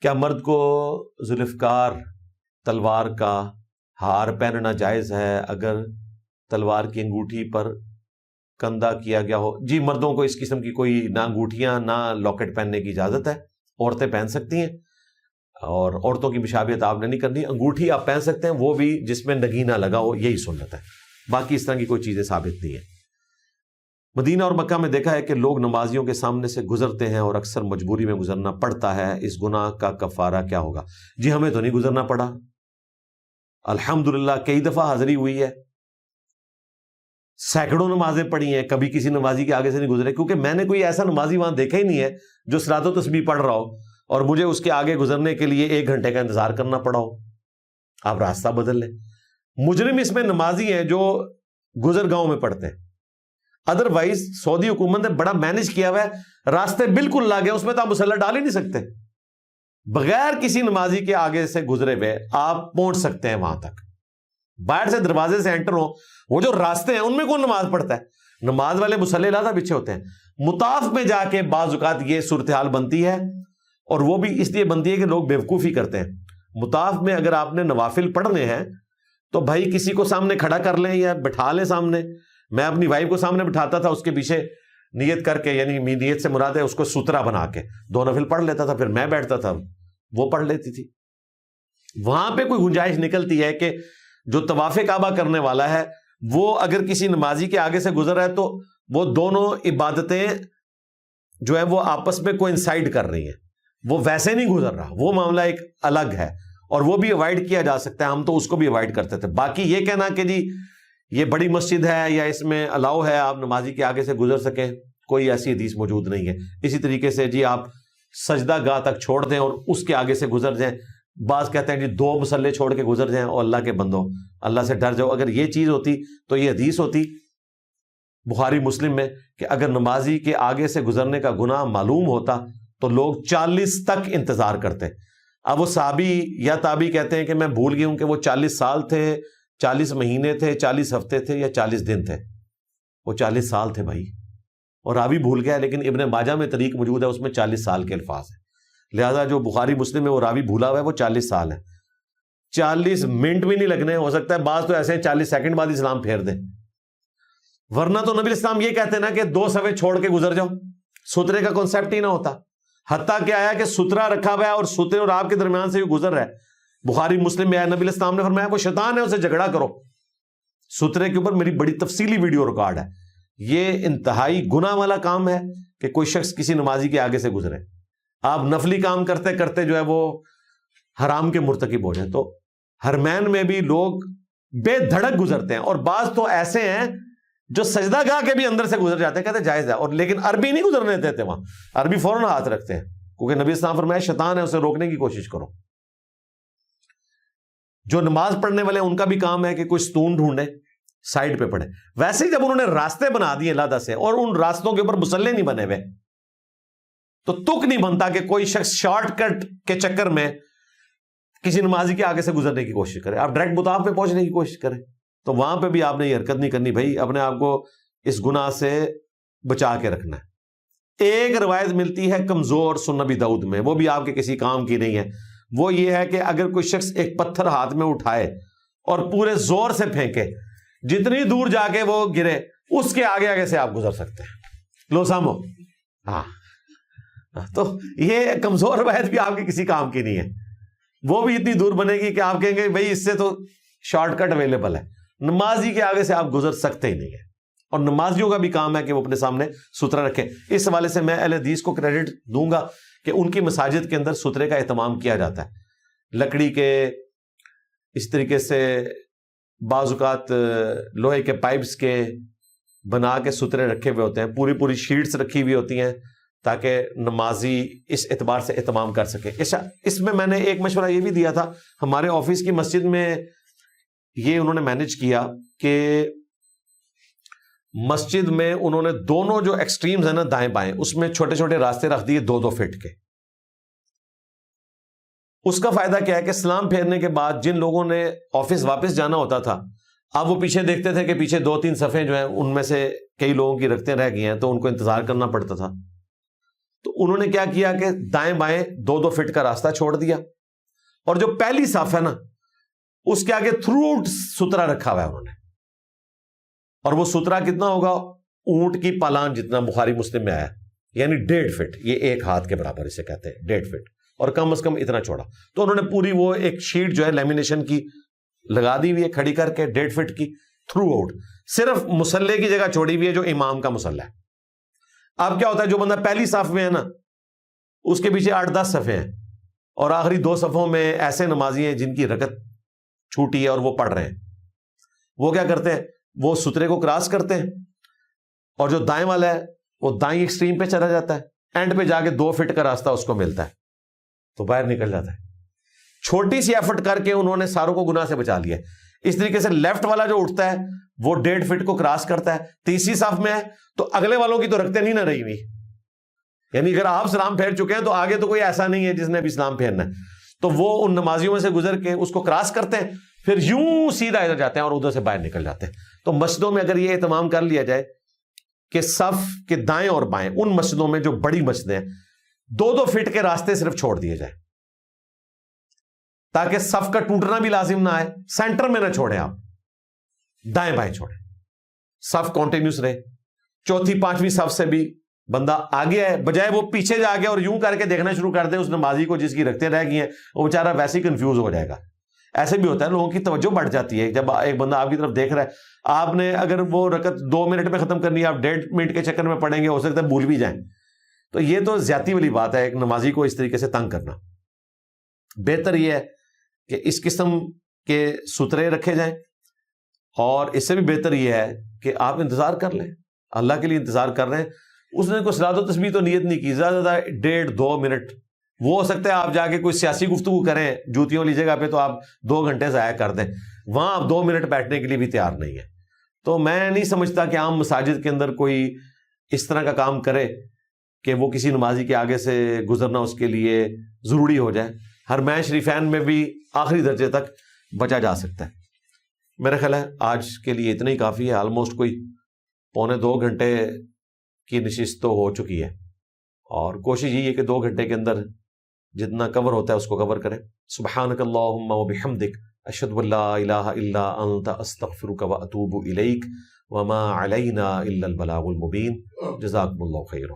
کیا مرد کو ذوالفقار تلوار کا ہار پہننا جائز ہے اگر تلوار کی انگوٹھی پر کندہ کیا گیا ہو؟ جی، مردوں کو اس قسم کی کوئی نہ انگوٹھیاں نہ لاکٹ پہننے کی اجازت ہے، عورتیں پہن سکتی ہیں، اور عورتوں کی مشابہت آپ نے نہیں کرنی۔ انگوٹھی آپ پہن سکتے ہیں، وہ بھی جس میں نگینہ لگا ہو، یہی سنت ہے، باقی اس طرح کی کوئی چیزیں ثابت نہیں ہے۔ مدینہ اور مکہ میں دیکھا ہے کہ لوگ نمازیوں کے سامنے سے گزرتے ہیں اور اکثر مجبوری میں گزرنا پڑتا ہے، اس گناہ کا کفارہ کیا ہوگا؟ جی، ہمیں تو نہیں گزرنا پڑا، الحمدللہ کئی دفعہ حاضری ہوئی ہے، سینکڑوں نمازیں پڑھی ہیں، کبھی کسی نمازی کے آگے سے نہیں گزرے، کیونکہ میں نے کوئی ایسا نمازی وہاں دیکھا ہی نہیں ہے جو صلاۃ و تسبیح پڑھ رہا ہو اور مجھے اس کے آگے گزرنے کے لیے 1 گھنٹے کا انتظار کرنا پڑا ہو۔ آپ راستہ بدل لیں۔ مجرم اس میں نمازی ہیں جو گزر گاؤں میں پڑھتے ہیں، ادروائز سعودی حکومت نے بڑا مینج کیا ہوا ہے، راستے بالکل لاگے، اس میں تو آپ مسلح ڈال ہی نہیں سکتے، بغیر کسی نمازی کے آگے سے گزرے ہوئے آپ پہنچ سکتے ہیں وہاں تک، باہر سے دروازے سے انٹر ہو، وہ جو راستے ہیں ان میں کون نماز پڑھتا ہے؟ نماز والے مصلی علیحدہ بچھے ہوتے ہیں۔ مطاف میں جا کے بعض اوقات یہ صورتحال بنتی ہے، اور وہ بھی اس لیے بنتی ہے کہ لوگ بیوقوفی کرتے ہیں۔ مطاف میں اگر آپ نے نوافل پڑھنے ہیں تو بھائی کسی کو سامنے کھڑا کر لیں یا بٹھا لیں سامنے۔ میں اپنی وائف کو سامنے بٹھاتا تھا، اس کے پیچھے نیت کر کے، یعنی نیت سے مراد ہے اس کو سترا بنا کے 2 نفل پڑھ لیتا تھا، پھر میں بیٹھتا تھا، وہ پڑھ لیتی تھی۔ وہاں پہ کوئی گنجائش نکلتی ہے کہ جو طواف کعبہ کرنے والا ہے وہ اگر کسی نمازی کے آگے سے گزر رہا ہے تو وہ دونوں عبادتیں جو ہے وہ آپس میں کوئنسائڈ کر رہی ہیں، وہ ویسے نہیں گزر رہا، وہ معاملہ ایک الگ ہے، اور وہ بھی اوائڈ کیا جا سکتا ہے، ہم تو اس کو بھی اوائڈ کرتے تھے۔ باقی یہ کہنا کہ جی یہ بڑی مسجد ہے یا اس میں الاؤ ہے آپ نمازی کے آگے سے گزر سکیں، کوئی ایسی حدیث موجود نہیں ہے۔ اسی طریقے سے جی آپ سجدہ گاہ تک چھوڑ دیں اور اس کے آگے سے گزر جائیں، بعض کہتے ہیں جی 2 مصلے چھوڑ کے گزر جائیں، اور اللہ کے بندوں اللہ سے ڈر جاؤ۔ اگر یہ چیز ہوتی تو یہ حدیث ہوتی بخاری مسلم میں کہ اگر نمازی کے آگے سے گزرنے کا گناہ معلوم ہوتا تو لوگ 40 تک انتظار کرتے۔ اب وہ صحابی یا تابعی کہتے ہیں کہ میں بھول گئی ہوں کہ وہ 40 سال تھے، 40 مہینے تھے، 40 ہفتے تھے یا 40 دن تھے۔ وہ 40 سال تھے بھائی، اور ابھی بھول گیا، لیکن ابن ماجہ میں طریق موجود ہے، اس میں 40 سال کے الفاظ ہیں، لہذا جو بخاری مسلم میں وہ راوی بھولا ہوا ہے وہ 40 سال ہے۔ 40 منٹ بھی نہیں لگنے، ہو سکتا ہے بعض تو ایسے ہیں 40 سیکنڈ بعد اسلام پھیر دیں، ورنہ تو نبی اسلام یہ کہتے ہیں نا کہ 2 صفحے چھوڑ کے گزر جاؤ، سترے کا کانسیپٹ ہی نہ ہوتا۔ حتیٰ کہ آیا کہ سترا رکھا ہوا ہے اور سترے اور آپ کے درمیان سے بھی گزر رہا ہے، بخاری مسلم میں آیا نبی اسلام نے فرمایا وہ شیطان ہے، اسے جھگڑا کرو۔ سترے کے اوپر میری بڑی تفصیلی ویڈیو ریکارڈ ہے۔ یہ انتہائی گناہ والا کام ہے کہ کوئی شخص کسی نمازی کے آگے سے گزرے، آپ نفلی کام کرتے کرتے جو ہے وہ حرام کے مرتکب ہو جائیں۔ تو حرمین میں بھی لوگ بے دھڑک گزرتے ہیں، اور بعض تو ایسے ہیں جو سجدہ گاہ کے بھی اندر سے گزر جاتے ہیں، کہتے ہیں جائز ہے، اور لیکن عربی نہیں گزرنے دیتے، وہاں عربی فوراً ہاتھ رکھتے ہیں، کیونکہ نبی اسلام فرمایا شیطان ہے، اسے روکنے کی کوشش کرو۔ جو نماز پڑھنے والے ان کا بھی کام ہے کہ کوئی ستون ڈھونڈے، سائڈ پہ پڑھے۔ ویسے ہی جب انہوں نے راستے بنا دیے علیحدہ سے اور ان راستوں کے اوپر مصلے نہیں بنے ہوئے تو تک نہیں بنتا کہ کوئی شخص شارٹ کٹ کے چکر میں کسی نمازی کے آگے سے گزرنے کی کوشش کرے، آپ ڈائریکٹ مطاف پہ پہنچنے کی کوشش کریں، تو وہاں پہ بھی آپ نے یہ حرکت نہیں کرنی بھائی، اپنے آپ کو اس گناہ سے بچا کے رکھنا ہے۔ ایک روایت ملتی ہے کمزور سنن ابی داؤد میں، وہ بھی آپ کے کسی کام کی نہیں ہے، وہ یہ ہے کہ اگر کوئی شخص ایک پتھر ہاتھ میں اٹھائے اور پورے زور سے پھینکے، جتنی دور جا کے وہ گرے اس کے آگے آگے سے آپ گزر سکتے ہیں۔ لو سامو، ہاں، تو یہ کمزور روایت بھی آپ کے کسی کام کی نہیں ہے، وہ بھی اتنی دور بنے گی کہ آپ کہیں گے بھائی اس سے تو شارٹ کٹ اویلیبل ہے۔ نمازی کے آگے سے آپ گزر سکتے ہی نہیں ہے، اور نمازیوں کا بھی کام ہے کہ وہ اپنے سامنے سترا رکھیں۔ اس حوالے سے میں اہل حدیث کو کریڈٹ دوں گا کہ ان کی مساجد کے اندر سترے کا اہتمام کیا جاتا ہے، لکڑی کے، اس طریقے سے بعض اوقات لوہے کے پائپس کے بنا کے سترے رکھے ہوئے ہوتے ہیں، پوری پوری شیٹس رکھی ہوئی ہوتی ہیں تاکہ نمازی اس اعتبار سے اہتمام کر سکے۔ اس میں نے ایک مشورہ یہ بھی دیا تھا، ہمارے آفس کی مسجد میں یہ انہوں نے مینج کیا کہ مسجد میں انہوں نے دونوں جو ایکسٹریمز ہیں نا دائیں بائیں، اس میں چھوٹے چھوٹے راستے رکھ دیے 2-2 فٹ کے۔ اس کا فائدہ کیا ہے کہ سلام پھیرنے کے بعد جن لوگوں نے آفس واپس جانا ہوتا تھا، اب وہ پیچھے دیکھتے تھے کہ پیچھے 2-3 صفحے جو ہیں ان میں سے کئی لوگوں کی رکھتے رہ گئی ہیں، تو ان کو انتظار کرنا پڑتا تھا۔ تو انہوں نے کیا کیا کہ دائیں بائیں 2-2 فٹ کا راستہ چھوڑ دیا، اور جو پہلی صف ہے نا اس کے آگے تھرو آؤٹ سترا رکھا ہوا ہے انہوں نے، اور وہ سترا کتنا ہوگا؟ اونٹ کی پالان جتنا، بخاری مسلم میں آیا، یعنی 1.5 فٹ، یہ 1 ہاتھ کے برابر اسے کہتے ہیں 1.5 فٹ، اور کم از کم اتنا چوڑا۔ تو انہوں نے پوری وہ ایک شیٹ جو ہے لیمینیشن کی لگا دی ہوئی ہے کھڑی کر کے 1.5 فٹ کی تھرو آؤٹ، صرف مسلح کی جگہ چھوڑی ہوئی ہے جو امام کا مسلح ہے۔ اب کیا ہوتا ہے، جو بندہ پہلی صف میں ہے نا اس کے پیچھے 8-10 صفیں ہیں، اور آخری 2 صفوں میں ایسے نمازی ہیں جن کی رکعت چھوٹی ہے اور وہ پڑھ رہے ہیں، وہ کیا کرتے ہیں، وہ سترے کو کراس کرتے ہیں، اور جو دائیں والا ہے وہ دائیں ایکسٹریم پہ چلا جاتا ہے، اینڈ پہ جا کے 2 فٹ کا راستہ اس کو ملتا ہے تو باہر نکل جاتا ہے۔ چھوٹی سی ایفرٹ کر کے انہوں نے ساروں کو گناہ سے بچا لیا۔ اس طریقے سے لیفٹ والا جو اٹھتا ہے وہ 1.5 فٹ کو کراس کرتا ہے، تیسری صف میں ہے تو اگلے والوں کی تو رکھتے نہیں نہ رہی ہوئی، یعنی اگر آپ سلام پھیر چکے ہیں تو آگے تو کوئی ایسا نہیں ہے جس نے بھی سلام پھیرنا ہے، تو وہ ان نمازیوں میں سے گزر کے اس کو کراس کرتے ہیں، پھر یوں سیدھا ادھر جاتے ہیں اور ادھر سے باہر نکل جاتے ہیں۔ تو مسجدوں میں اگر یہ اہتمام کر لیا جائے کہ صف کے دائیں اور بائیں، ان مسجدوں میں جو بڑی مسجدیں ہیں 2-2 فٹ کے راستے صرف چھوڑ دیے جائیں تاکہ صف کا ٹوٹنا بھی لازم نہ آئے، سینٹر میں نہ چھوڑیں، آپ دائیں بائیں چھوڑیں، صف کنٹینیوس رہے۔ چوتھی 5ویں صف سے بھی بندہ آگے ہے، بجائے وہ پیچھے جا کے اور یوں کر کے دیکھنا شروع کر دے اس نمازی کو جس کی رکھتے رہ گئی ہیں، وہ بیچارہ ویسے ہی کنفیوز ہو جائے گا۔ ایسے بھی ہوتا ہے، لوگوں کی توجہ بڑھ جاتی ہے، جب ایک بندہ آپ کی طرف دیکھ رہا ہے، آپ نے اگر وہ رکعت 2 منٹ میں ختم کرنی ہے، آپ 1.5 منٹ کے چکر میں پڑھیں گے، ہو سکتا ہے بھول بھی جائیں، تو یہ تو زیادتی والی بات ہے ایک نمازی کو اس طریقے سے تنگ کرنا۔ بہتر یہ ہے کہ اس قسم کے سترے رکھے جائیں، اور اس سے بھی بہتر یہ ہے کہ آپ انتظار کر لیں، اللہ کے لیے انتظار کر رہے ہیں، اس نے کوئی صلاۃ و تسبیح تو نیت نہیں کی، زیادہ زیادہ 1.5-2 منٹ، وہ ہو سکتا ہے آپ جا کے کوئی سیاسی گفتگو کریں جوتیوں والی جگہ پہ تو آپ 2 گھنٹے ضائع کر دیں، وہاں آپ 2 منٹ بیٹھنے کے لیے بھی تیار نہیں ہے۔ تو میں نہیں سمجھتا کہ عام مساجد کے اندر کوئی اس طرح کا کام کرے کہ وہ کسی نمازی کے آگے سے گزرنا اس کے لیے ضروری ہو جائے۔ حرمین شریفین میں بھی آخری درجے تک بچا جا سکتا ہے۔ میرا خیال ہے آج کے لیے اتنا ہی کافی ہے، آلموسٹ کوئی 1.25-2 گھنٹے کی نشست تو ہو چکی ہے، اور کوشش یہی ہے کہ 2 گھنٹے کے اندر جتنا کور ہوتا ہے اس کو کور کریں۔ سبحانک اللہم وبحمدک، اشہد ان لا الہ الا انت، استغفرک واتوب الیک، وما علینا الا البلاغ المبین۔ جزاکم اللہ خیر۔